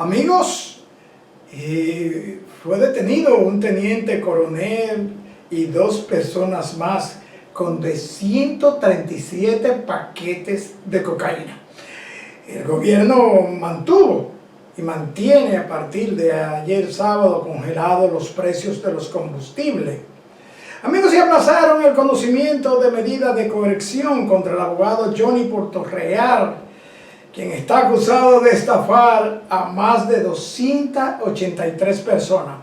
Amigos, fue detenido un teniente coronel y 2 personas más con de 137 paquetes de cocaína. El gobierno mantuvo y mantiene a partir de ayer sábado congelados los precios de los combustibles. Amigos, y aplazaron el conocimiento de medidas de coerción contra el abogado Johnny Portorreal, quien está acusado de estafar a más de 283 personas.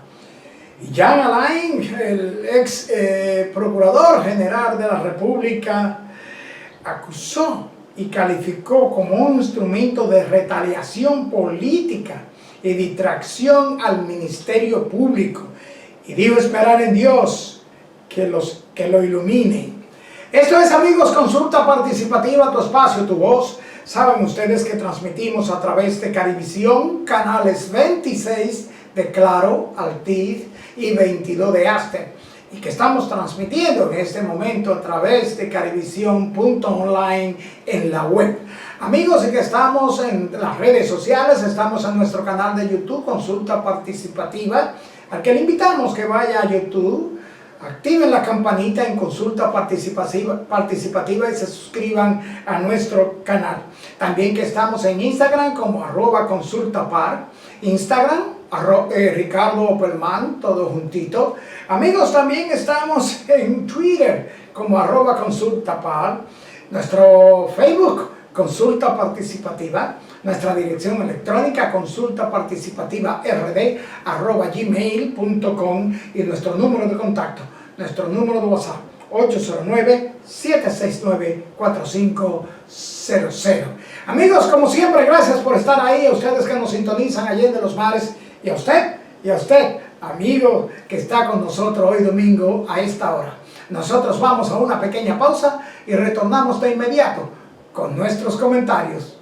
Y Jean Alain, el ex procurador general de la República, acusó y calificó como un instrumento de retaliación política y distracción al Ministerio Público, y dijo esperar en Dios que lo ilumine. Esto es, amigos, Consulta Participativa, tu espacio, tu voz. Saben ustedes que transmitimos a través de Carivisión, canales 26 de Claro, Altiz y 22 de Aster, y que estamos transmitiendo en este momento a través de carivisión.online en la web. Amigos, y que estamos en las redes sociales, estamos en nuestro canal de YouTube, Consulta Participativa, al que le invitamos que vaya a YouTube, activen la campanita en Consulta Participativa y se suscriban a nuestro canal. También que estamos en Instagram como @consultapar, Instagram Ricardo Opelman, todo juntito. Amigos, también estamos en Twitter como @consultapar, nuestro Facebook Consulta Participativa, nuestra dirección electrónica consultaparticipativa@gmail.com y nuestro número de contacto, nuestro número de WhatsApp 809-769-4500. Amigos, como siempre, gracias por estar ahí, a ustedes que nos sintonizan allá de los mares, y a usted, amigo que está con nosotros hoy domingo a esta hora. Nosotros vamos a una pequeña pausa y retornamos de inmediato con nuestros comentarios.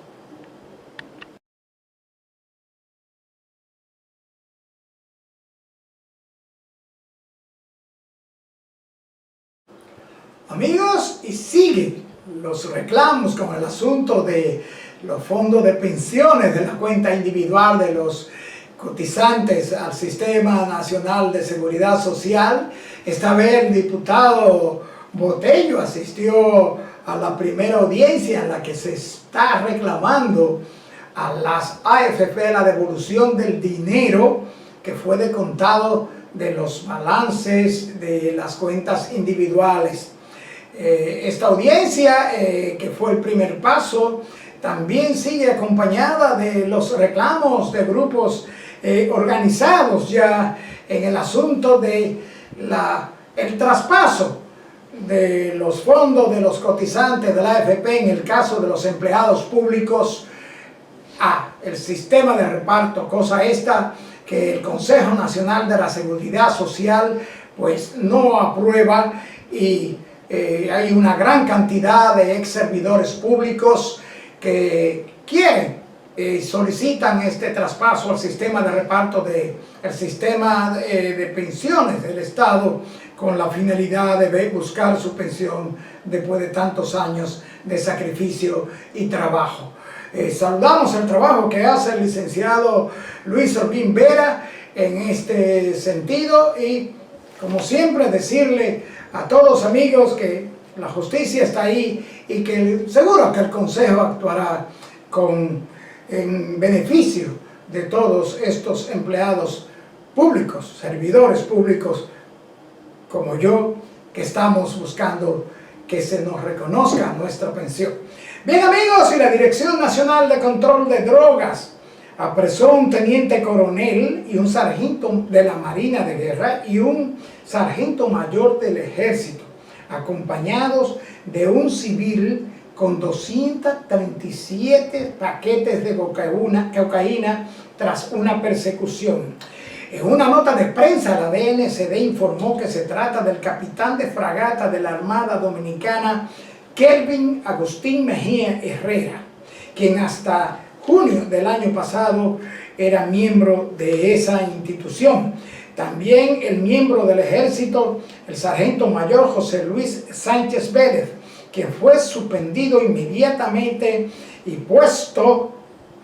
Amigos, y siguen los reclamos con el asunto de los fondos de pensiones de la cuenta individual de los cotizantes al Sistema Nacional de Seguridad Social. Esta vez el diputado Botello asistió a la primera audiencia en la que se está reclamando a las AFP la devolución del dinero que fue descontado de los balances de las cuentas individuales. Esta audiencia, que fue el primer paso, también sigue acompañada de los reclamos de grupos organizados ya en el asunto de el traspaso de los fondos de los cotizantes de la AFP, en el caso de los empleados públicos, a el sistema de reparto, cosa esta que el Consejo Nacional de la Seguridad Social pues no aprueba, y hay una gran cantidad de ex servidores públicos que quieren solicitan este traspaso al sistema de reparto del sistema de pensiones del Estado, con la finalidad de buscar su pensión después de tantos años de sacrificio y trabajo. Saludamos el trabajo que hace el licenciado Luis Urbín Vera en este sentido, y como siempre decirle a todos, amigos, que la justicia está ahí y que seguro que el Consejo actuará en beneficio de todos estos empleados públicos, servidores públicos como yo, que estamos buscando que se nos reconozca nuestra pensión. Bien, amigos, y la Dirección Nacional de Control de Drogas apresó a un teniente coronel y un sargento de la Marina de Guerra y un sargento mayor del Ejército, acompañados de un civil con 237 paquetes de cocaína tras una persecución. En una nota de prensa, la DNCD informó que se trata del capitán de fragata de la Armada Dominicana, Kelvin Agustín Mejía Herrera, quien hasta junio del año pasado era miembro de esa institución. También el miembro del Ejército, el sargento mayor José Luis Sánchez Vélez, quien fue suspendido inmediatamente y puesto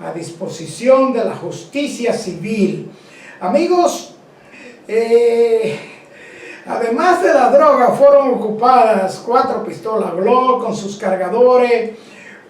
a disposición de la justicia civil. Amigos, además de la droga, fueron ocupadas 4 pistolas Glock con sus cargadores,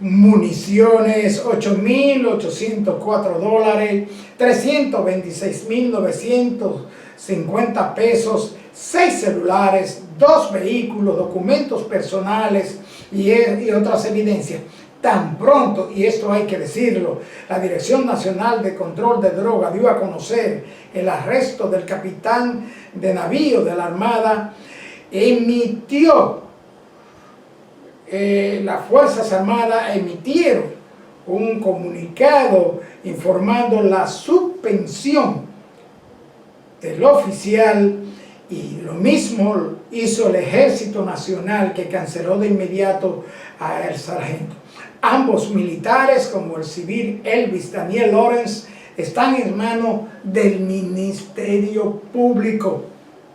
municiones, $8,804, 326,950 pesos, 6 celulares, 2 vehículos, documentos personales y otras evidencias. Tan pronto, y esto hay que decirlo, la Dirección Nacional de Control de Drogas dio a conocer el arresto del capitán de navío de la Armada, las Fuerzas Armadas emitieron un comunicado informando la suspensión del oficial, y lo mismo hizo el Ejército Nacional, que canceló de inmediato al sargento. Ambos militares, como el civil Elvis Daniel Lawrence, están en manos del Ministerio Público.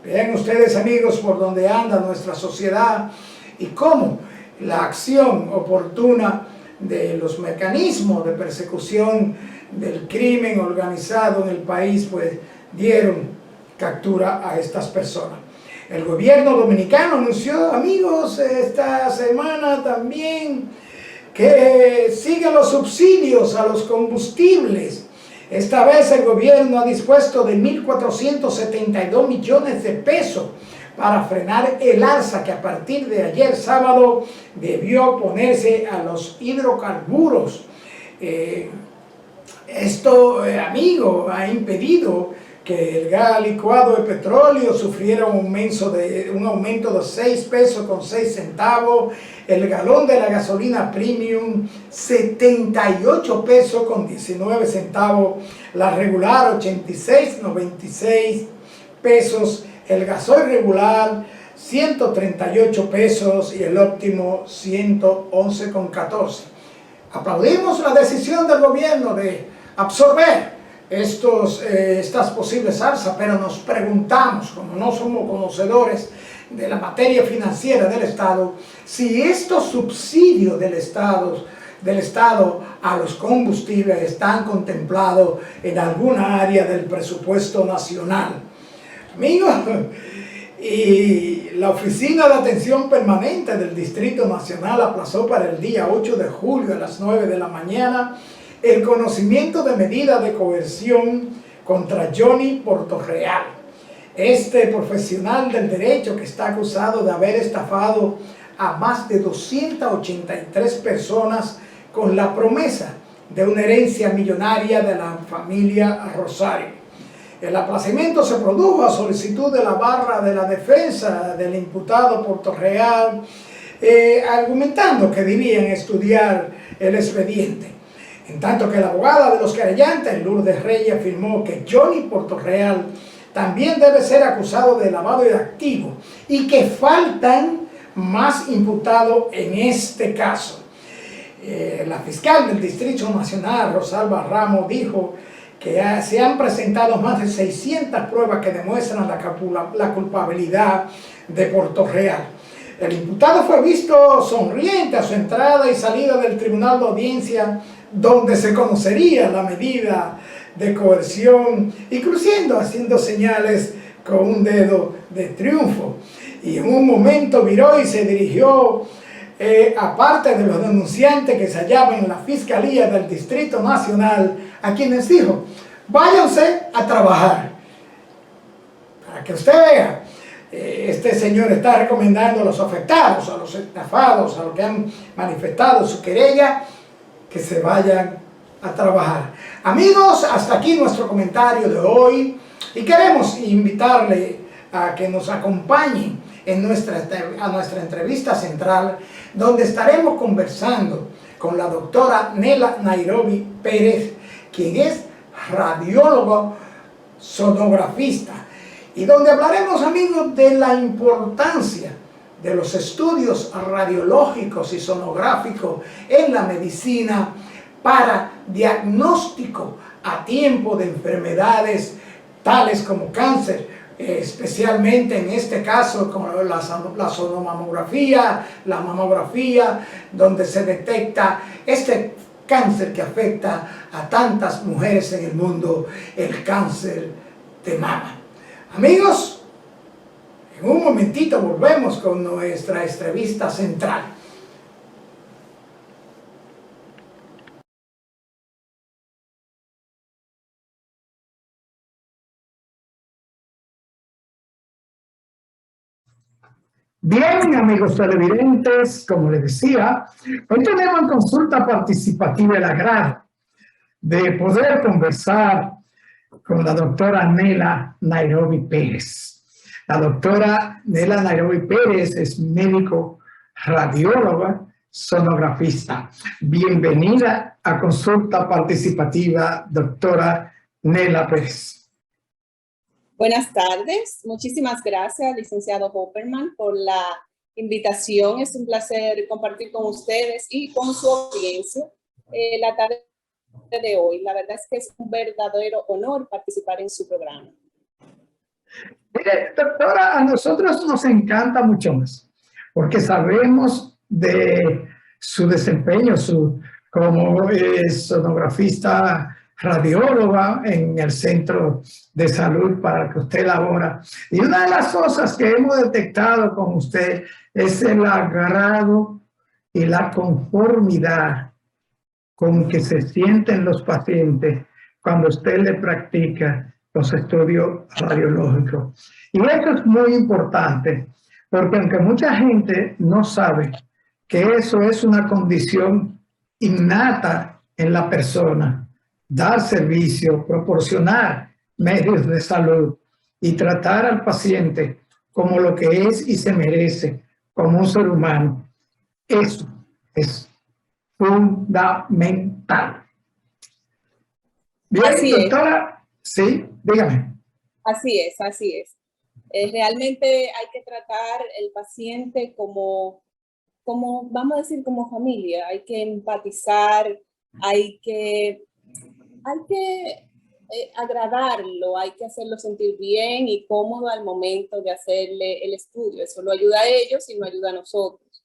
Vean ustedes, amigos, por dónde anda nuestra sociedad y cómo la acción oportuna de los mecanismos de persecución del crimen organizado en el país, pues dieron captura a estas personas. El gobierno dominicano anunció, amigos, esta semana también, que siguen los subsidios a los combustibles. Esta vez el gobierno ha dispuesto de 1.472 millones de pesos para frenar el alza que a partir de ayer sábado debió ponerse a los hidrocarburos. Esto, amigo, ha impedido que el gas licuado de petróleo sufriera un aumento de 6 pesos con 6 centavos, el galón de la gasolina premium 78 pesos con 19 centavos, la regular 86,96 pesos, el gasoil regular 138 pesos y el óptimo 111,14. Aplaudimos la decisión del gobierno de absorber estas posibles alzas, pero nos preguntamos, como no somos conocedores de la materia financiera del Estado, si estos subsidios del Estado a los combustibles están contemplados en alguna área del presupuesto nacional. Amigos, y la Oficina de Atención Permanente del Distrito Nacional aplazó para el día 8 de julio a las 9 de la mañana el conocimiento de medida de coerción contra Johnny Portorreal, este profesional del derecho que está acusado de haber estafado a más de 283 personas con la promesa de una herencia millonaria de la familia Rosario. El aplazamiento se produjo a solicitud de la barra de la defensa del imputado Portorreal, argumentando que debían estudiar el expediente. En tanto que la abogada de los querellantes, Lourdes Reyes, afirmó que Johnny Portorreal también debe ser acusado de lavado de activos y que faltan más imputados en este caso. La fiscal del Distrito Nacional, Rosalba Ramos, dijo que se han presentado más de 600 pruebas que demuestran la culpabilidad de Portorreal. El imputado fue visto sonriente a su entrada y salida del tribunal de audiencia, donde se conocería la medida de coerción, incluyendo haciendo señales con un dedo de triunfo. Y en un momento viró y se dirigió, aparte de los denunciantes que se hallaban en la Fiscalía del Distrito Nacional, a quienes dijo: váyanse a trabajar. Para que usted vea, este señor está recomendando a los afectados, a los estafados, a los que han manifestado su querella, que se vayan a trabajar. Amigos, hasta aquí nuestro comentario de hoy y queremos invitarle a que nos acompañen a nuestra entrevista central, donde estaremos conversando con la doctora Nela Nairobi Pérez, quien es radiólogo sonografista, y donde hablaremos, amigos, de la importancia de los estudios radiológicos y sonográficos en la medicina para diagnóstico a tiempo de enfermedades tales como cáncer, especialmente en este caso como la sonomamografía, la mamografía, donde se detecta este cáncer que afecta a tantas mujeres en el mundo, el cáncer de mama. Amigos, en un momentito volvemos con nuestra entrevista central. Bien, amigos televidentes, como les decía, hoy tenemos en consulta participativa el agrado de poder conversar con la doctora Nela Nairobi Pérez. La doctora Nela Nairobi Pérez es médico radióloga, sonografista. Bienvenida a consulta participativa, doctora Nela Pérez. Buenas tardes, muchísimas gracias, licenciado Hopperman, por la invitación. Es un placer compartir con ustedes y con su audiencia la tarde de hoy. La verdad es que es un verdadero honor participar en su programa. Mire, doctora, a nosotros nos encanta mucho más, porque sabemos de su desempeño como sonografista radióloga en el centro de salud para el que usted labora. Y una de las cosas que hemos detectado con usted es el agrado y la conformidad con que se sienten los pacientes cuando usted le practica los estudios radiológicos. Y esto es muy importante, porque aunque mucha gente no sabe que eso es una condición innata en la persona, dar servicio, proporcionar medios de salud y tratar al paciente como lo que es y se merece, como un ser humano, eso es fundamental. Bien, así doctora, sí, dígame. Así es, así es. Realmente hay que tratar el paciente como, vamos a decir, como familia. Hay que empatizar, hay que agradarlo, hay que hacerlo sentir bien y cómodo al momento de hacerle el estudio. Eso lo ayuda a ellos y nos ayuda a nosotros.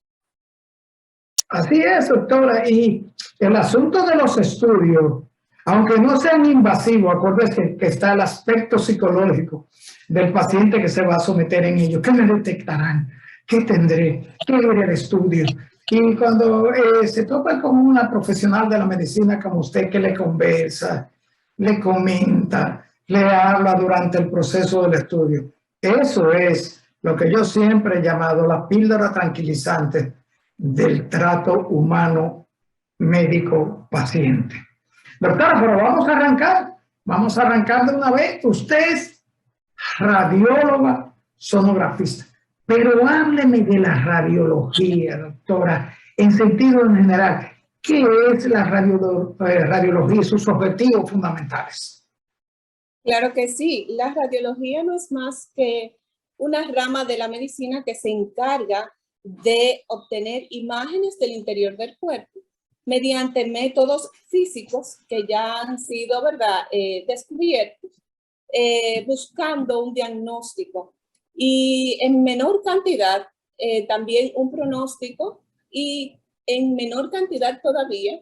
Así es, doctora. Y el asunto de los estudios, aunque no sean invasivos, acuérdese que está el aspecto psicológico del paciente que se va a someter en ello. ¿Qué me detectarán? ¿Qué tendré? ¿Qué era el estudio? Y cuando se topa con una profesional de la medicina como usted que le conversa, le comenta, le habla durante el proceso del estudio, eso es lo que yo siempre he llamado la píldora tranquilizante del trato humano médico-paciente. Doctora, pero vamos a arrancar de una vez. Usted es radióloga sonografista, pero hábleme de la radiología, doctora, en sentido general. ¿Qué es la radiología y sus objetivos fundamentales? Claro que sí, la radiología no es más que una rama de la medicina que se encarga de obtener imágenes del interior del cuerpo mediante métodos físicos que ya han sido, ¿verdad?, descubiertos, buscando un diagnóstico y en menor cantidad también un pronóstico, y en menor cantidad todavía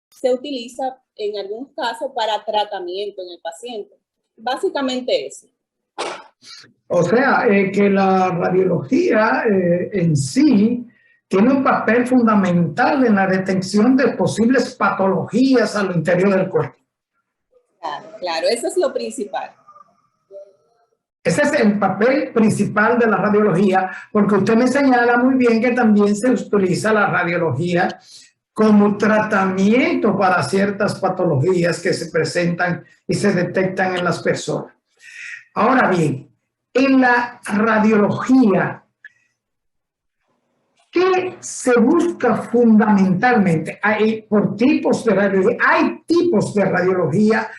se utiliza en algunos casos para tratamiento en el paciente. Básicamente eso. O sea, que la radiología en sí tiene un papel fundamental en la detección de posibles patologías al interior del cuerpo. Claro, claro, eso es lo principal. Ese es el papel principal de la radiología, porque usted me señala muy bien que también se utiliza la radiología como tratamiento para ciertas patologías que se presentan y se detectan en las personas. Ahora bien, en la radiología, ¿qué se busca fundamentalmente? Hay tipos de radiología, hay tipos de radiología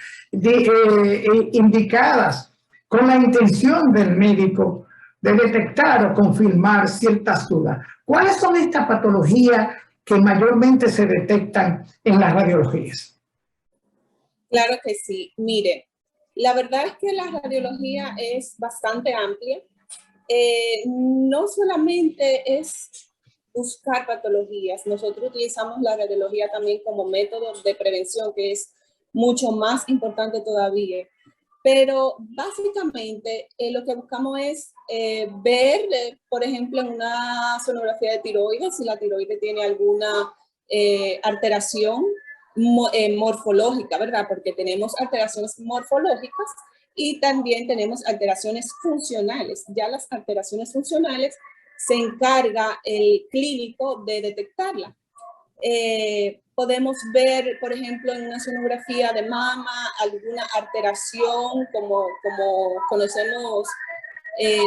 indicadas con la intención del médico de detectar o confirmar ciertas dudas. ¿Cuáles son estas patologías que mayormente se detectan en las radiologías? Claro que sí. Mire, la verdad es que la radiología es bastante amplia. No solamente es buscar patologías. Nosotros utilizamos la radiología también como método de prevención, que es mucho más importante todavía. Pero básicamente lo que buscamos es ver, por ejemplo, en una sonografía de tiroides, si la tiroides tiene alguna alteración morfológica, ¿verdad? Porque tenemos alteraciones morfológicas y también tenemos alteraciones funcionales. Ya las alteraciones funcionales se encarga el clínico de detectarla. Podemos ver, por ejemplo, en una sonografía de mama, alguna alteración, como conocemos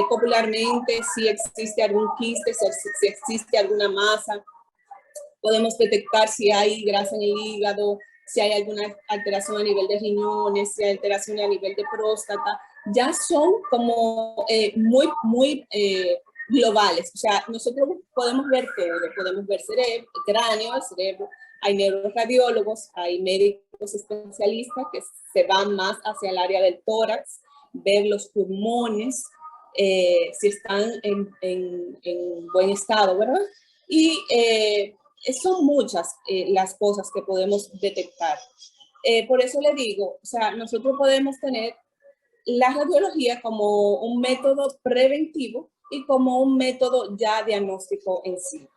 popularmente, si existe algún quiste, si existe alguna masa. Podemos detectar si hay grasa en el hígado, si hay alguna alteración a nivel de riñones, si hay alteración a nivel de próstata. Ya son como muy globales. O sea, nosotros podemos ver todo. Podemos ver cerebro, cráneo, el cerebro. Hay neuroradiólogos, hay médicos especialistas que se van más hacia el área del tórax, ver los pulmones, si están en buen estado, ¿verdad? Y son muchas las cosas que podemos detectar. Por eso le digo, o sea, nosotros podemos tener la radiología como un método preventivo y como un método ya diagnóstico en sí.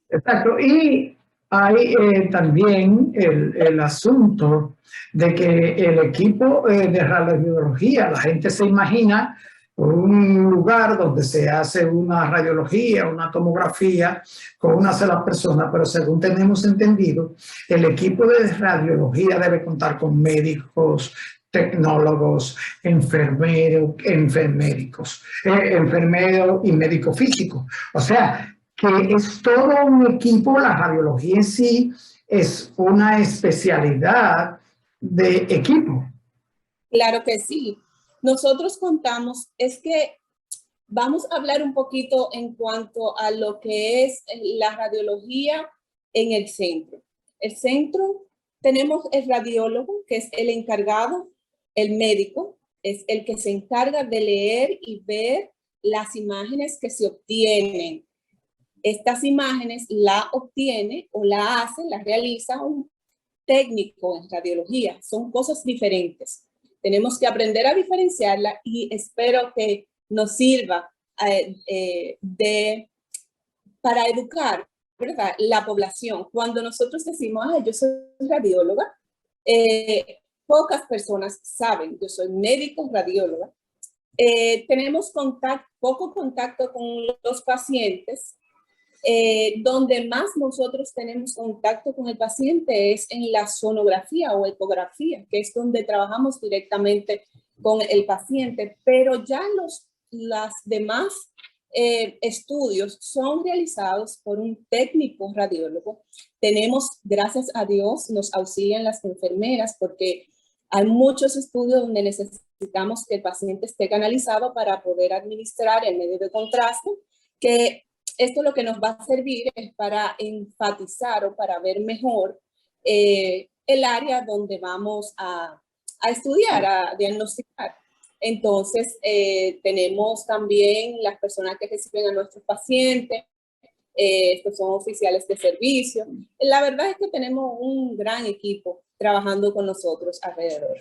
Exacto. Y hay también el asunto de que el equipo de radiología, la gente se imagina un lugar donde se hace una radiología, una tomografía con una sola persona, pero según tenemos entendido, el equipo de radiología debe contar con médicos, tecnólogos, enfermeros y médico físico. O sea, que es todo un equipo. La radiología en sí es una especialidad de equipo. Claro que sí. Nosotros contamos, es que vamos a hablar un poquito en cuanto a lo que es la radiología en el centro. El centro, tenemos el radiólogo, que es el encargado, el médico, es el que se encarga de leer y ver las imágenes que se obtienen. Estas imágenes la obtiene o la hace, la realiza un técnico en radiología. Son cosas diferentes. Tenemos que aprender a diferenciarla y espero que nos sirva para educar, ¿verdad?, la población. Cuando nosotros decimos, yo soy radióloga, pocas personas saben, yo soy médico radióloga. Tenemos poco contacto con los pacientes. Donde más nosotros tenemos contacto con el paciente es en la sonografía o ecografía, que es donde trabajamos directamente con el paciente, pero ya las demás estudios son realizados por un técnico radiólogo. Tenemos, gracias a Dios, nos auxilian las enfermeras porque hay muchos estudios donde necesitamos que el paciente esté canalizado para poder administrar el medio de contraste, que esto lo que nos va a servir es para enfatizar o para ver mejor el área donde vamos a estudiar, a diagnosticar. Entonces, tenemos también las personas que reciben a nuestros pacientes, estos son oficiales de servicio. La verdad es que tenemos un gran equipo trabajando con nosotros alrededor.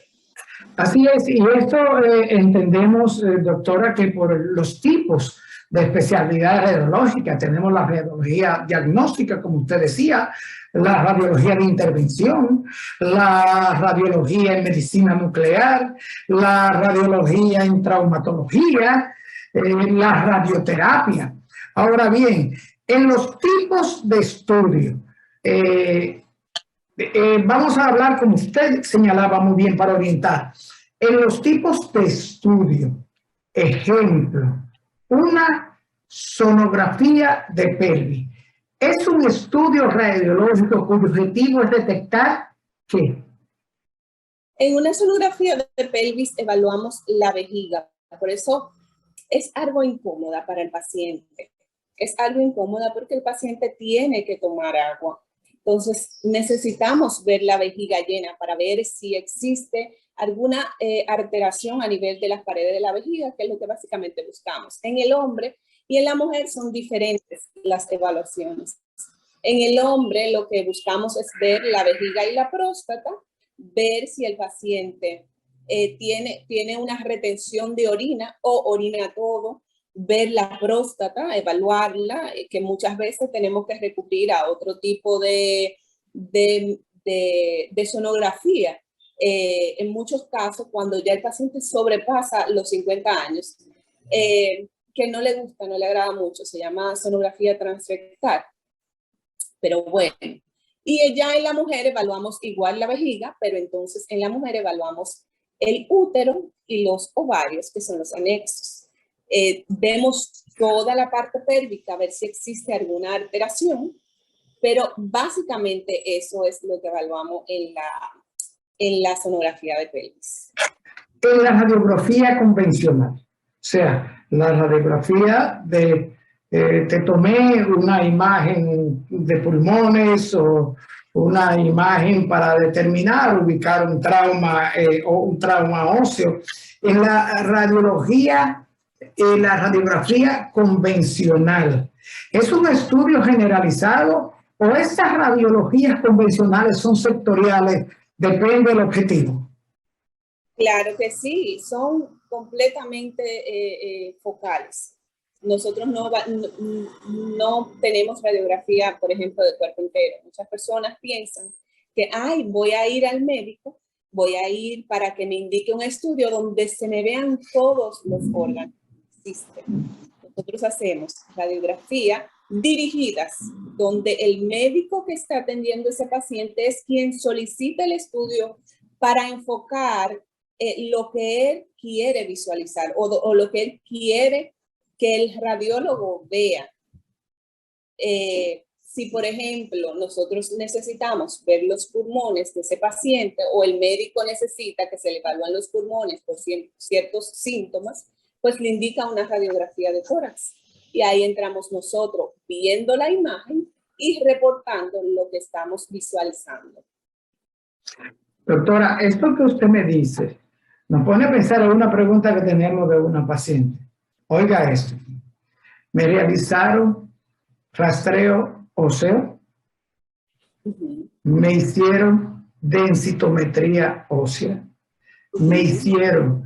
Así es, y esto entendemos, doctora, que por los tipos de especialidad radiológica tenemos la radiología diagnóstica, como usted decía, la radiología de intervención, la radiología en medicina nuclear, la radiología en traumatología, la radioterapia. Ahora bien, en los tipos de estudio, vamos a hablar, como usted señalaba muy bien para orientar, en los tipos de estudio. Ejemplo, una sonografía de pelvis. Es un estudio radiológico cuyo objetivo es detectar ¿qué? En una sonografía de pelvis evaluamos la vejiga, por eso es algo incómoda para el paciente. Es algo incómoda porque el paciente tiene que tomar agua. Entonces, necesitamos ver la vejiga llena para ver si existe alguna alteración a nivel de las paredes de la vejiga, que es lo que básicamente buscamos. En el hombre, Y en la mujer son diferentes las evaluaciones. En el hombre lo que buscamos es ver la vejiga y la próstata, ver si el paciente tiene una retención de orina o orina todo, ver la próstata, evaluarla, que muchas veces tenemos que recurrir a otro tipo de sonografía. En muchos casos, cuando ya el paciente sobrepasa los 50 años, que no le gusta, no le agrada mucho, se llama sonografía transrectal. Pero bueno, y ya en la mujer evaluamos igual la vejiga, pero entonces en la mujer evaluamos el útero y los ovarios, que son los anexos. Vemos toda la parte pélvica, a ver si existe alguna alteración, pero básicamente eso es lo que evaluamos en la sonografía de pelvis. En la radiografía convencional, o sea, la radiografía de, te tomé una imagen de pulmones o una imagen para determinar, ubicar un trauma o un trauma óseo. En la radiografía convencional, ¿es un estudio generalizado o estas radiologías convencionales son sectoriales? Depende del objetivo. Claro que sí, son completamente focales. Nosotros no tenemos radiografía, por ejemplo, de cuerpo entero. Muchas personas piensan que, ay, voy a ir al médico, voy a ir para que me indique un estudio donde se me vean todos los órganos que existen. Nosotros hacemos radiografía dirigidas, donde el médico que está atendiendo a ese paciente es quien solicita el estudio para enfocar lo que él quiere visualizar o lo que él quiere que el radiólogo vea. Si, por ejemplo, nosotros necesitamos ver los pulmones de ese paciente o el médico necesita que se le evalúen los pulmones por ciertos síntomas, pues le indica una radiografía de tórax. Y ahí entramos nosotros viendo la imagen y reportando lo que estamos visualizando. Doctora, esto que usted me dice nos pone a pensar en una pregunta que tenemos de una paciente. Oiga esto, me realizaron rastreo óseo, me hicieron densitometría ósea, me hicieron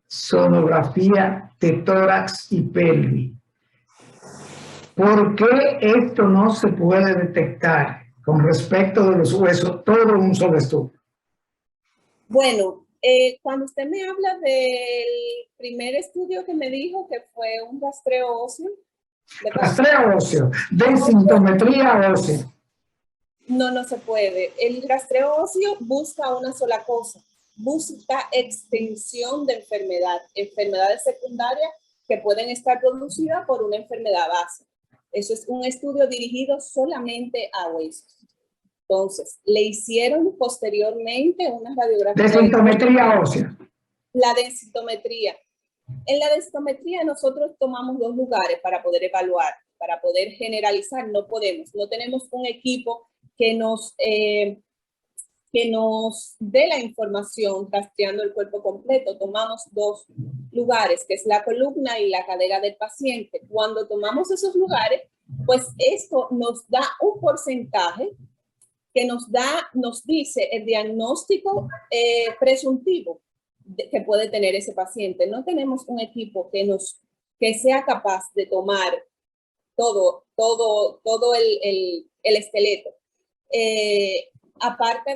sonografía de tórax y pelvis. ¿Por qué esto no se puede detectar con respecto de los huesos todo en un solo estudio? Bueno, cuando usted me habla del primer estudio que me dijo que fue un rastreo óseo. Rastreo óseo, densitometría ósea. No se puede. El rastreo óseo busca una sola cosa, busca extensión de enfermedades secundarias que pueden estar producidas por una enfermedad base. Eso es un estudio dirigido solamente a huesos. Entonces, le hicieron posteriormente una radiografía. Densitometría ósea. La densitometría. En la densitometría nosotros tomamos dos lugares para poder evaluar, para poder generalizar. No tenemos un equipo que nos dé la información rastreando el cuerpo completo. Tomamos dos lugares, que es la columna y la cadera del paciente. Cuando tomamos esos lugares, pues esto nos da un porcentaje que nos dice el diagnóstico presuntivo que puede tener ese paciente. No tenemos un equipo que sea capaz de tomar todo el esqueleto. Aparte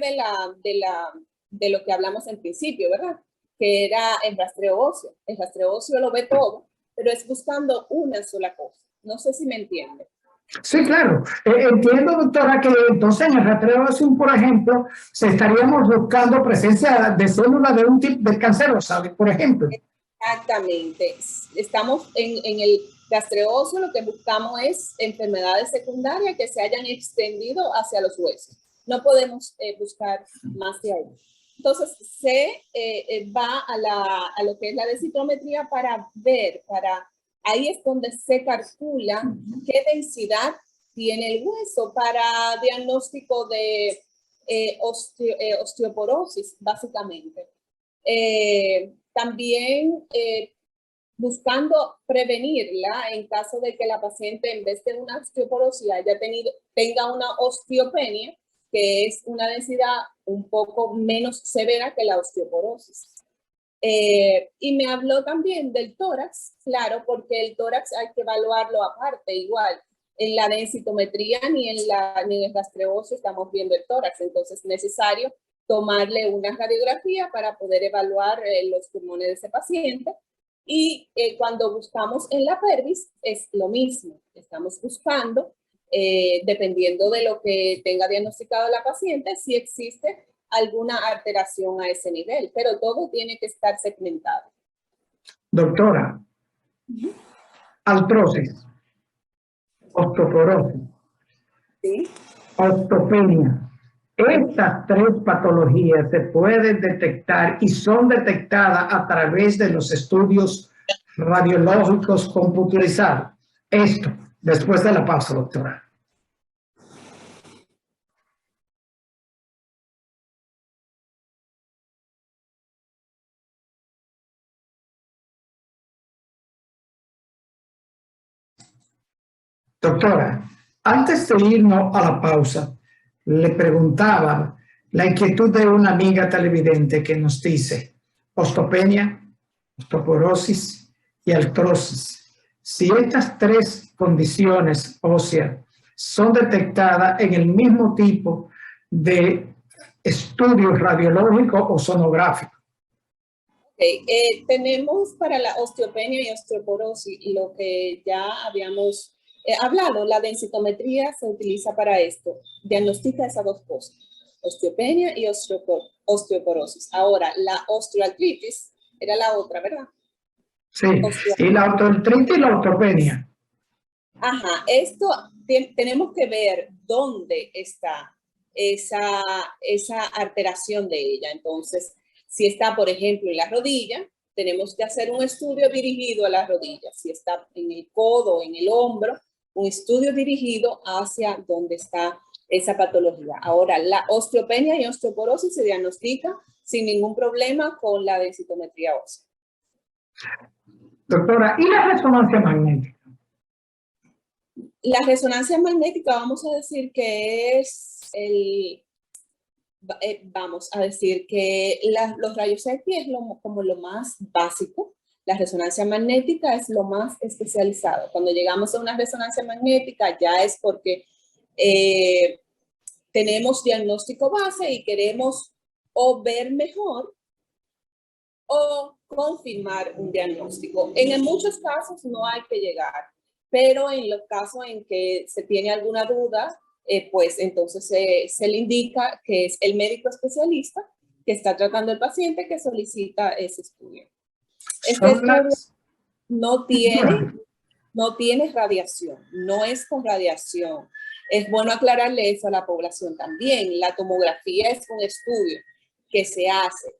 de lo que hablamos en principio, ¿verdad? Que era el rastreo óseo. El rastreo óseo lo ve todo, pero es buscando una sola cosa. No sé si me entiende. Sí, claro. Entiendo, doctora, que entonces en el rastreo óseo, por ejemplo, se estaríamos buscando presencia de células de un tipo de cancerosa, por ejemplo. Exactamente. Estamos en el rastreo óseo, lo que buscamos es enfermedades secundarias que se hayan extendido hacia los huesos. No podemos buscar más de ahí. Entonces, se va a lo que es la densitometría para ver, ahí es donde se calcula qué densidad tiene el hueso para diagnóstico de osteoporosis, básicamente. También buscando prevenirla en caso de que la paciente, en vez de una osteoporosis, tenga una osteopenia, que es una densidad un poco menos severa que la osteoporosis. Y me habló también del tórax, claro, porque el tórax hay que evaluarlo aparte, igual. En la densitometría ni en el rastreo óseo estamos viendo el tórax, entonces es necesario tomarle una radiografía para poder evaluar los pulmones de ese paciente. Y cuando buscamos en la pelvis es lo mismo, estamos buscando, dependiendo de lo que tenga diagnosticado la paciente, si existe alguna alteración a ese nivel, pero todo tiene que estar segmentado. Doctora, artrosis, osteoporosis, ¿Sí? osteopenia. Estas tres patologías se pueden detectar y son detectadas a través de los estudios radiológicos computarizados. Esto, después de la pausa, doctora. Doctora, antes de irnos a la pausa, le preguntaba la inquietud de una amiga televidente que nos dice osteopenia, osteoporosis y artrosis. Si estas tres condiciones óseas son detectadas en el mismo tipo de estudios radiológicos o sonográficos. Okay. Tenemos para la osteopenia y osteoporosis lo que ya habíamos hablado, la densitometría se utiliza para esto, diagnostica esas dos cosas, osteopenia y osteoporosis. Ahora, la osteoartritis era la otra, ¿verdad? Sí, y la osteoartritis y la osteopenia. Ajá, esto tenemos que ver dónde está esa alteración de ella. Entonces, si está, por ejemplo, en la rodilla, tenemos que hacer un estudio dirigido a la rodilla. Si está en el codo, en el hombro, un estudio dirigido hacia dónde está esa patología. Ahora, la osteopenia y osteoporosis se diagnostica sin ningún problema con la densitometría ósea. Doctora, ¿y la resonancia magnética? La resonancia magnética, vamos a decir que es los rayos X es como lo más básico. La resonancia magnética es lo más especializado. Cuando llegamos a una resonancia magnética ya es porque tenemos diagnóstico base y queremos o ver mejor o confirmar un diagnóstico. En muchos casos no hay que llegar, pero en los casos en que se tiene alguna duda, pues entonces se le indica que es el médico especialista que está tratando al paciente que solicita ese estudio. Este estudio no tiene radiación, no es con radiación. Es bueno aclararle eso a la población también. La tomografía es un estudio que se hace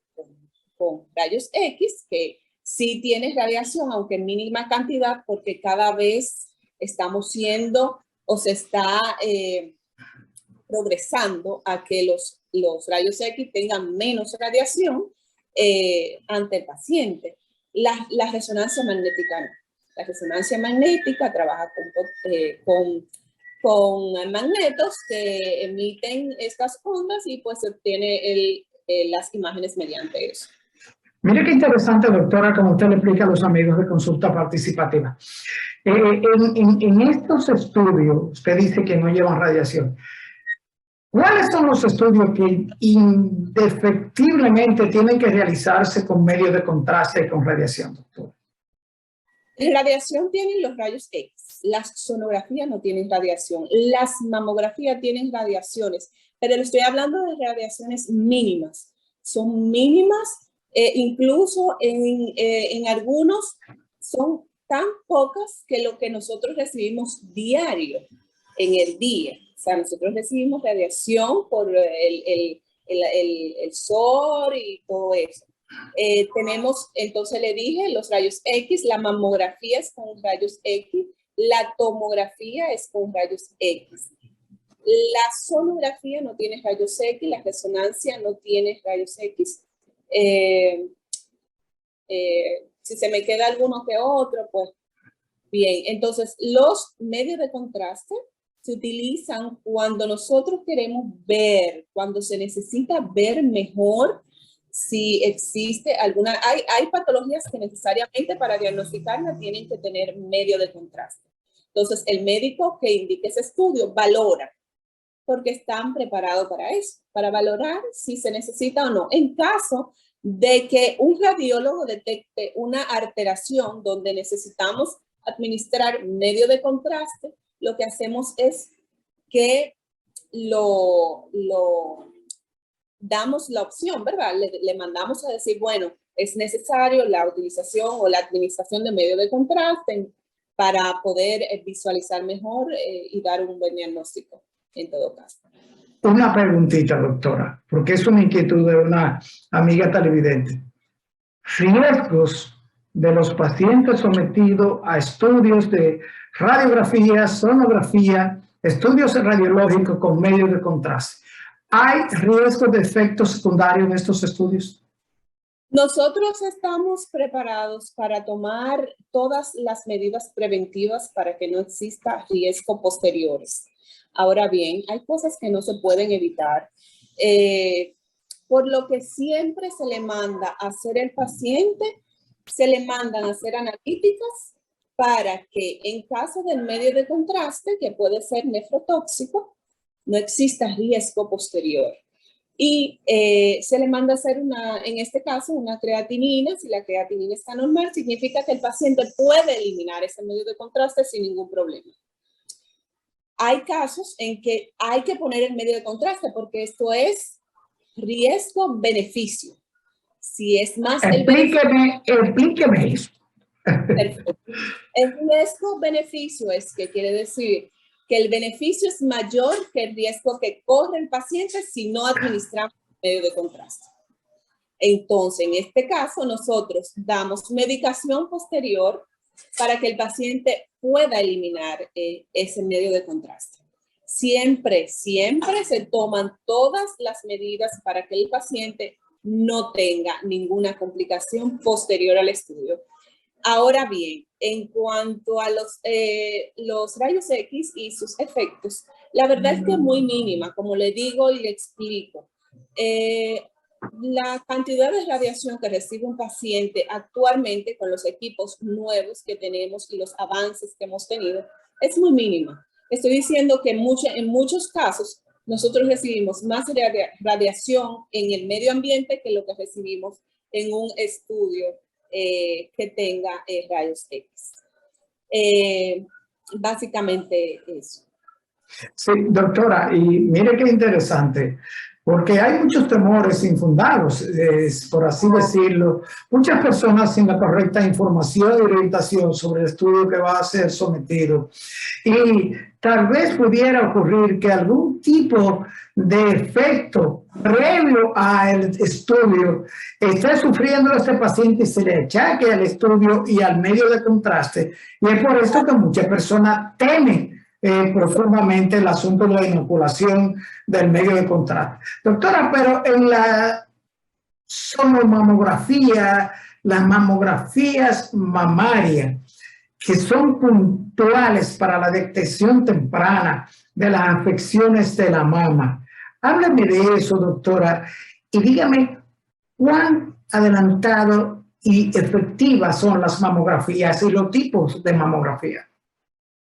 con rayos X, que sí tiene radiación, aunque en mínima cantidad, porque cada vez estamos siendo o se está progresando a que los rayos X tengan menos radiación ante el paciente. La resonancia magnética no. La resonancia magnética trabaja con magnetos que emiten estas ondas y pues se obtiene las imágenes mediante eso. Mire qué interesante, doctora, como usted le explica a los amigos de consulta participativa. En estos estudios, usted dice que no llevan radiación. ¿Cuáles son los estudios que indefectiblemente tienen que realizarse con medios de contraste y con radiación, doctor? La radiación tienen los rayos X, las sonografías no tienen radiación, las mamografías tienen radiaciones, pero le estoy hablando de radiaciones mínimas. Son mínimas, incluso en algunos son tan pocas que lo que nosotros recibimos diario en el día. O sea, nosotros recibimos radiación por el sol y todo eso. Tenemos, entonces le dije, los rayos X, la mamografía es con rayos X, la tomografía es con rayos X. La sonografía no tiene rayos X, la resonancia no tiene rayos X. Si se me queda alguno que otro, pues bien. Entonces, los medios de contraste se utilizan cuando nosotros queremos ver, cuando se necesita ver mejor si existe alguna, hay patologías que necesariamente para diagnosticarla tienen que tener medio de contraste. Entonces, el médico que indique ese estudio valora, porque están preparados para eso, para valorar si se necesita o no. En caso de que un radiólogo detecte una alteración donde necesitamos administrar medio de contraste, lo que hacemos es que damos la opción, ¿verdad? Le mandamos a decir, bueno, es necesario la utilización o la administración de medio de contraste para poder visualizar mejor y dar un buen diagnóstico en todo caso. Una preguntita, doctora, porque es una inquietud de una amiga televidente. Riesgos de los pacientes sometidos a estudios de radiografía, sonografía, estudios radiológicos con medios de contraste. ¿Hay riesgos de efectos secundarios en estos estudios? Nosotros estamos preparados para tomar todas las medidas preventivas para que no exista riesgo posteriores. Ahora bien, hay cosas que no se pueden evitar, por lo que siempre se le manda a hacer el paciente, se le mandan a hacer analíticas para que en caso del medio de contraste, que puede ser nefrotóxico, no exista riesgo posterior. Y se le manda a hacer en este caso, una creatinina. Si la creatinina está normal, significa que el paciente puede eliminar ese medio de contraste sin ningún problema. Hay casos en que hay que poner el medio de contraste porque esto es riesgo-beneficio. Si es más explíqueme eso. Perfecto. El riesgo-beneficio es que quiere decir que el beneficio es mayor que el riesgo que corre el paciente si no administramos medio de contraste. Entonces, en este caso, nosotros damos medicación posterior para que el paciente pueda eliminar ese medio de contraste. Siempre se toman todas las medidas para que el paciente no tenga ninguna complicación posterior al estudio. Ahora bien, en cuanto a los rayos X y sus efectos, la verdad es que es muy mínima, como le digo y le explico. La cantidad de radiación que recibe un paciente actualmente con los equipos nuevos que tenemos y los avances que hemos tenido es muy mínima. Estoy diciendo que en muchos casos nosotros recibimos más radiación en el medio ambiente que lo que recibimos en un estudio que tenga rayos X. Básicamente eso. Sí, doctora, y mire qué interesante, porque hay muchos temores infundados, por así decirlo, muchas personas sin la correcta información y orientación sobre el estudio que va a ser sometido. Y tal vez pudiera ocurrir que algún tipo de efecto previo al estudio esté sufriendo este paciente y se le achaque al estudio y al medio de contraste. Y es por eso que muchas personas temen profundamente el asunto de la inoculación del medio de contraste. Doctora, pero en la sonomamografía, las mamografías mamarias, que son puntuales para la detección temprana de las afecciones de la mama. Háblame de eso, doctora, y dígame cuán adelantado y efectivas son las mamografías y los tipos de mamografía.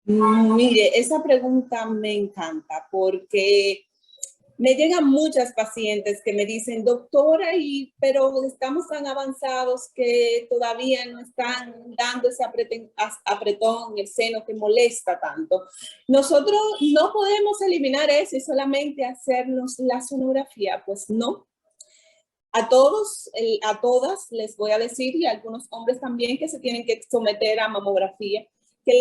Mire, esa pregunta me encanta porque me llegan muchas pacientes que me dicen, doctora, pero estamos tan avanzados que todavía no están dando ese apretón en el seno que molesta tanto. Nosotros no podemos eliminar eso y solamente hacernos la sonografía. Pues no. A todos, a todas les voy a decir, y a algunos hombres también, que se tienen que someter a mamografía, que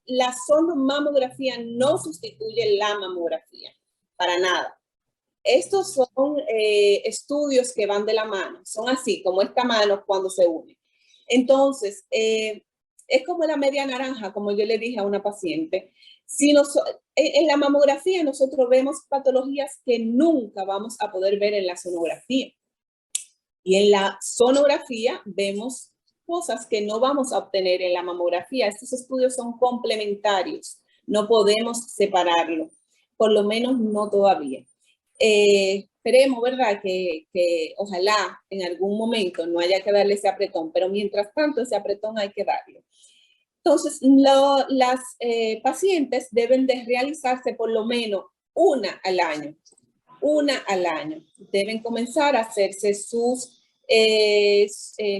la sonomamografía no sustituye la mamografía, para nada. Estos son estudios que van de la mano, son así, como esta mano cuando se une. Entonces, es como la media naranja, como yo le dije a una paciente. En la mamografía nosotros vemos patologías que nunca vamos a poder ver en la sonografía. Y en la sonografía vemos cosas que no vamos a obtener en la mamografía. Estos estudios son complementarios, no podemos separarlo, por lo menos no todavía. Esperemos, ¿verdad? Que ojalá en algún momento no haya que darle ese apretón, pero mientras tanto ese apretón hay que darlo. Entonces, las pacientes deben de realizarse por lo menos una al año. Deben comenzar a hacerse sus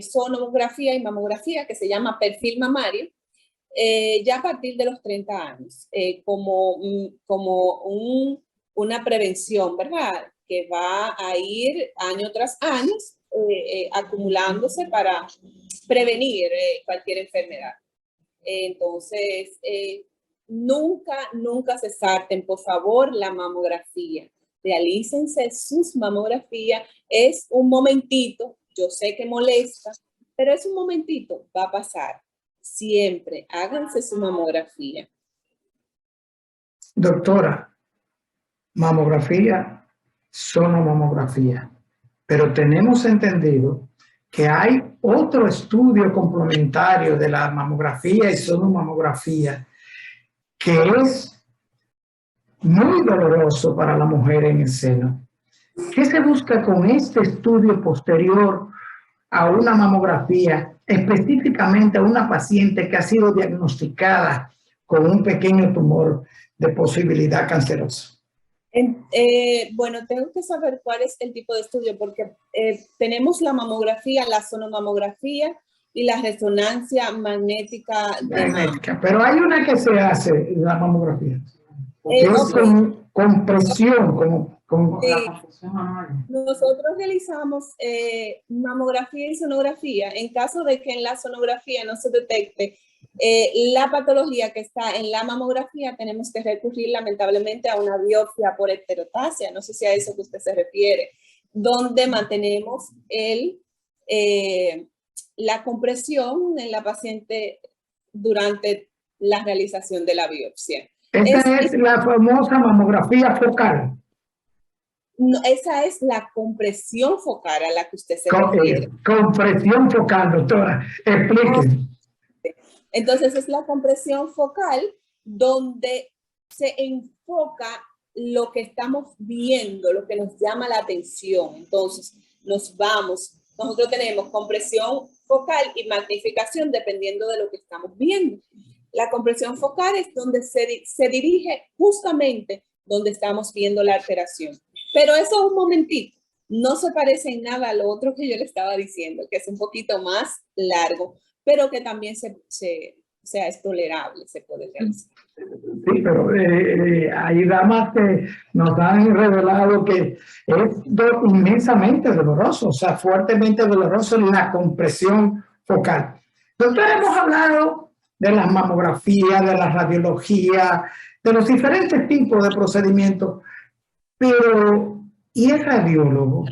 sonografía y mamografía, que se llama perfil mamario, ya a partir de los 30 años, como una prevención, ¿verdad? Que va a ir año tras año acumulándose para prevenir cualquier enfermedad. Entonces, nunca se salten, por favor, la mamografía. Realícense sus mamografías. Es un momentito, yo sé que molesta, pero es un momentito, va a pasar. Siempre háganse su mamografía. Doctora, mamografía, sonomamografía, pero tenemos entendido que hay otro estudio complementario de la mamografía y sonomamografía que es muy doloroso para la mujer en el seno. ¿Qué se busca con este estudio posterior a una mamografía, específicamente a una paciente que ha sido diagnosticada con un pequeño tumor de posibilidad cancerosa? Bueno, tengo que saber cuál es el tipo de estudio, porque tenemos la mamografía, la sonomamografía y la resonancia magnética de mama. Pero hay una que se hace, la mamografía, que es Okay. con presión, Sí. Nosotros realizamos mamografía y sonografía en caso de que en la sonografía no se detecte la patología que está en la mamografía. Tenemos que recurrir lamentablemente a una biopsia por heterotasia, no sé si a eso que usted se refiere, donde mantenemos la compresión en la paciente durante la realización de la biopsia. Esa es la famosa mamografía focal. No, esa es la compresión focal a la que usted se refiere. Compresión focal, doctora. Explique. Entonces es la compresión focal donde se enfoca lo que estamos viendo, lo que nos llama la atención. Entonces nosotros tenemos compresión focal y magnificación dependiendo de lo que estamos viendo. La compresión focal es donde se dirige justamente donde estamos viendo la alteración. Pero eso es un momentito, no se parece en nada a lo otro que yo le estaba diciendo, que es un poquito más largo, pero que también es tolerable, se puede realizar. Sí, pero hay damas que nos han revelado que es inmensamente doloroso, o sea, fuertemente doloroso la compresión focal. Doctor, hemos hablado de las mamografías, de la radiología, de los diferentes tipos de procedimientos, pero ¿y el radiólogo?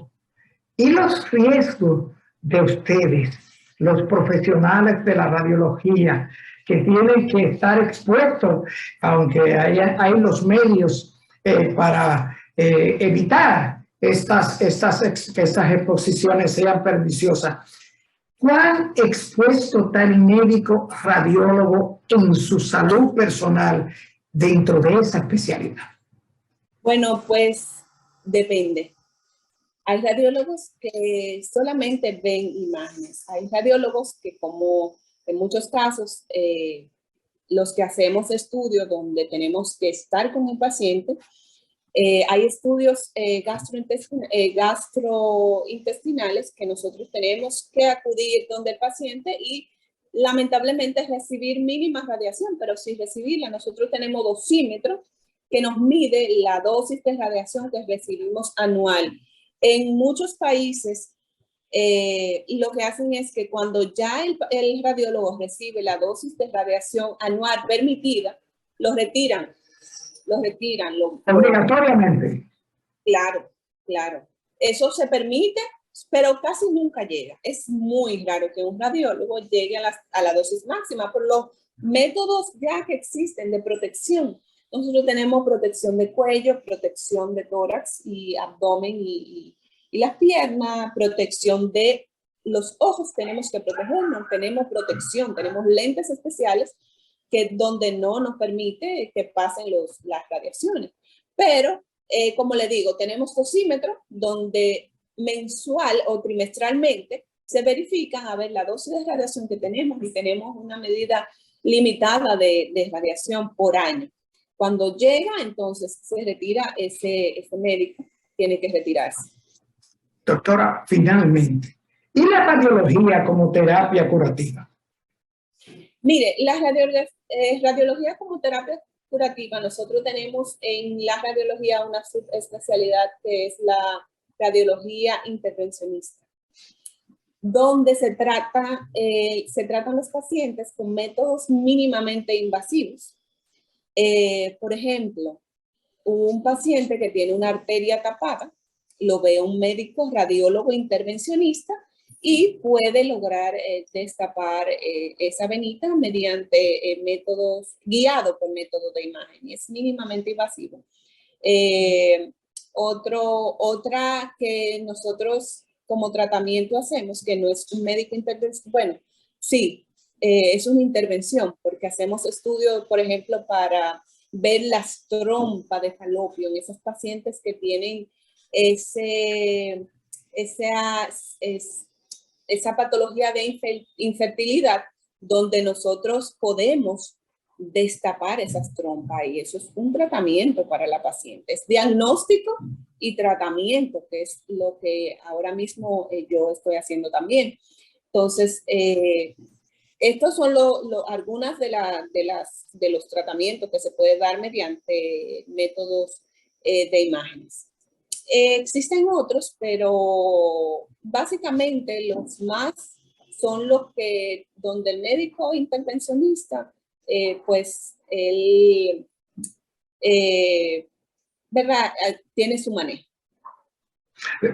¿Y los riesgos de ustedes, los profesionales de la radiología, que tienen que estar expuestos, aunque hay los medios para evitar que estas exposiciones sean perniciosas? ¿Cuán expuesto está el médico radiólogo en su salud personal dentro de esa especialidad? Bueno, pues depende. Hay radiólogos que solamente ven imágenes. Hay radiólogos que, como en muchos casos, los que hacemos estudios donde tenemos que estar con el paciente, hay estudios gastrointestinales que nosotros tenemos que acudir donde el paciente y lamentablemente recibir mínima radiación, pero sí recibirla. Nosotros tenemos dosímetros que nos mide la dosis de radiación que recibimos anual. En muchos países, lo que hacen es que cuando ya el radiólogo recibe la dosis de radiación anual permitida, lo retiran. Obligatoriamente. Claro. Eso se permite, pero casi nunca llega. Es muy raro que un radiólogo llegue a la dosis máxima por los métodos ya que existen de protección. Nosotros tenemos protección de cuello, protección de tórax y abdomen y las piernas, protección de los ojos tenemos que protegernos, tenemos protección, tenemos lentes especiales donde no nos permite que pasen las radiaciones. Pero, como le digo, tenemos dosímetros donde mensual o trimestralmente se verifican a ver la dosis de radiación que tenemos y tenemos una medida limitada de radiación por año. Cuando llega, entonces se retira ese médico, tiene que retirarse. Doctora, finalmente, ¿y la radiología como terapia curativa? Mire, la radiología como terapia curativa, nosotros tenemos en la radiología una subespecialidad que es la radiología intervencionista, donde se tratan los pacientes con métodos mínimamente invasivos. Por ejemplo, un paciente que tiene una arteria tapada, lo ve un médico radiólogo intervencionista y puede lograr destapar esa venita mediante métodos guiados por métodos de imagen, y es mínimamente invasivo. Otra que nosotros como tratamiento hacemos, que no es un médico intervención, bueno, sí, es una intervención, porque hacemos estudios, por ejemplo, para ver las trompas de falopio en esos pacientes que tienen esa patología de infertilidad, donde nosotros podemos destapar esas trompas, y eso es un tratamiento para la paciente. Es diagnóstico y tratamiento, que es lo que ahora mismo yo estoy haciendo también. Entonces, estos son algunas de los tratamientos que se puede dar mediante métodos de imágenes. Existen otros, pero básicamente los más son los que, donde el médico intervencionista, pues él, ¿verdad?, tiene su manejo.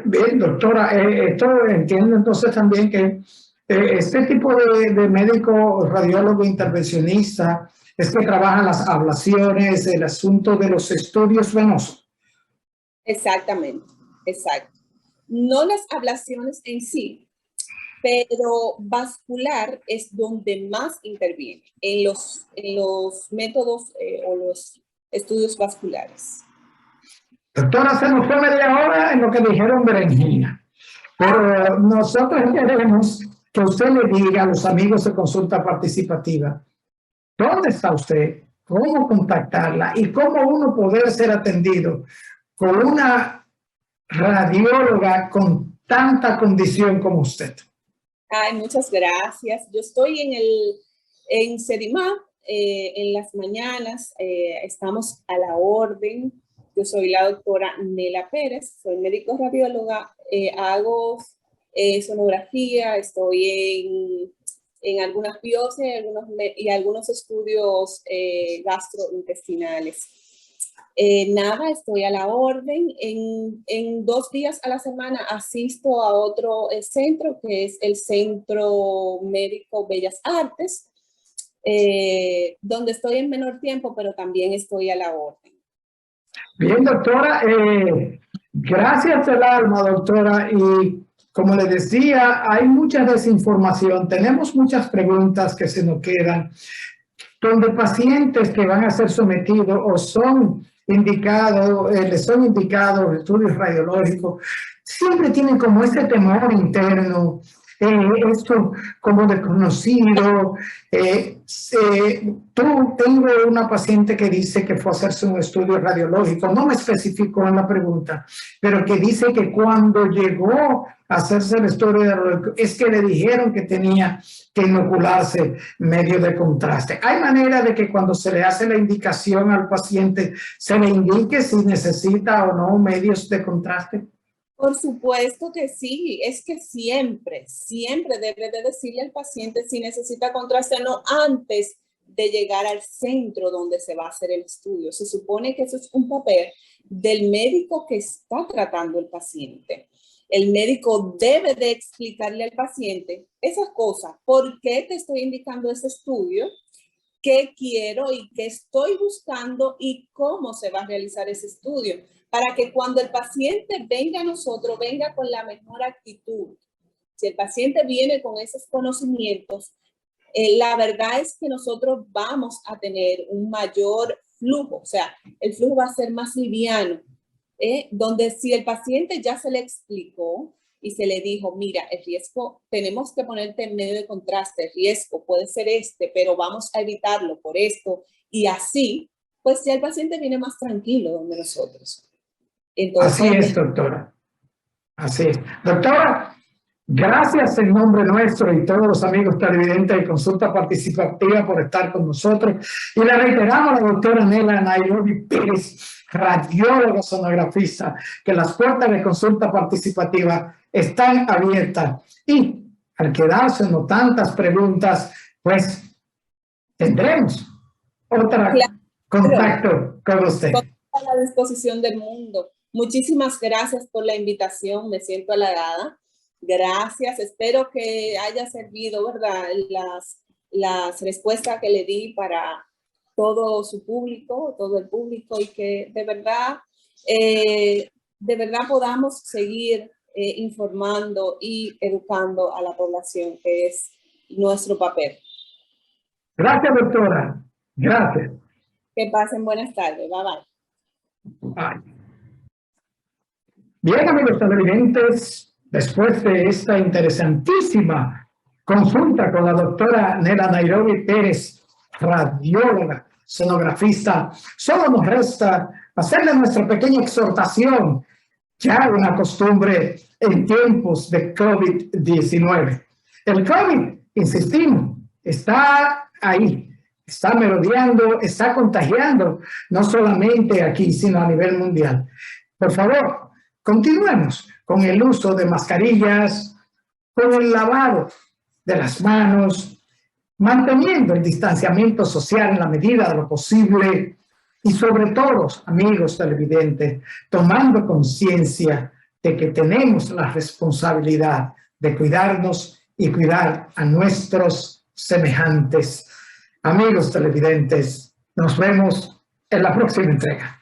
Bien, doctora, esto entiendo entonces también que este tipo de médico radiólogo intervencionista es que trabaja las ablaciones, el asunto de los estudios venosos. Exactamente, exacto. No las ablaciones en sí, pero vascular es donde más interviene en los métodos o los estudios vasculares. Doctora, se nos fue media hora en lo que dijeron berenjena, pero nosotros queremos que usted le diga a los amigos de Consulta Participativa dónde está usted, cómo contactarla y cómo uno poder ser atendido con una radióloga con tanta condición como usted. Ay, muchas gracias. Yo estoy en Sedimá, en las mañanas, estamos a la orden. Yo soy la doctora Nela Pérez, soy médico radióloga, hago sonografía, estoy en algunas biopsias y algunos estudios gastrointestinales. Nada, estoy a la orden. En 2 días a la semana asisto a otro centro, que es el Centro Médico Bellas Artes, donde estoy en menor tiempo, pero también estoy a la orden. Bien, doctora, gracias del alma, doctora, y como le decía, hay mucha desinformación, tenemos muchas preguntas que se nos quedan, donde pacientes que van a ser sometidos o son indicados, les son indicados estudios radiológicos, siempre tienen como ese temor interno, esto como desconocido. Tengo una paciente que dice que fue a hacerse un estudio radiológico, no me especificó en la pregunta, pero que dice que cuando llegó a hacerse el estudio radiológico es que le dijeron que tenía que inocularse medio de contraste. ¿Hay manera de que cuando se le hace la indicación al paciente se le indique si necesita o no medios de contraste? Por supuesto que sí, es que siempre debe de decirle al paciente si necesita contraste o no antes de llegar al centro donde se va a hacer el estudio. Se supone que eso es un papel del médico que está tratando el paciente. El médico debe de explicarle al paciente esas cosas, por qué te estoy indicando ese estudio, qué quiero y qué estoy buscando y cómo se va a realizar ese estudio, para que cuando el paciente venga a nosotros, venga con la mejor actitud, Si el paciente viene con esos conocimientos, la verdad es que nosotros vamos a tener un mayor flujo, o sea, el flujo va a ser más liviano, donde si el paciente ya se le explicó y se le dijo, mira, el riesgo, tenemos que ponerte en medio de contraste, el riesgo puede ser este, pero vamos a evitarlo por esto, y así, pues ya el paciente viene más tranquilo donde nosotros. Entonces, así es, doctora. Así es. Doctora, gracias en nombre nuestro y todos los amigos televidentes de Consulta Participativa por estar con nosotros. Y le reiteramos a la doctora Nela Nairobi Pérez, radióloga sonografista, que las puertas de Consulta Participativa están abiertas. Y al quedarse no tantas preguntas, pues tendremos otro contacto con usted. A la disposición del mundo. Muchísimas gracias por la invitación, me siento halagada. Gracias, espero que haya servido, ¿verdad?, las respuestas que le di para todo su público, todo el público, y que de verdad podamos seguir informando y educando a la población, que es nuestro papel. Gracias, doctora. Gracias. Que pasen buenas tardes. Bye, bye. Bye. Bien, amigos televidentes, después de esta interesantísima consulta con la doctora Nela Nairobi Pérez, radióloga, sonografista, solo nos resta hacerle nuestra pequeña exhortación, ya una costumbre en tiempos de COVID-19. El COVID, insistimos, está ahí, está merodeando, está contagiando, no solamente aquí, sino a nivel mundial. Por favor, continuemos con el uso de mascarillas, con el lavado de las manos, manteniendo el distanciamiento social en la medida de lo posible y sobre todo, amigos televidentes, tomando conciencia de que tenemos la responsabilidad de cuidarnos y cuidar a nuestros semejantes. Amigos televidentes, nos vemos en la próxima entrega.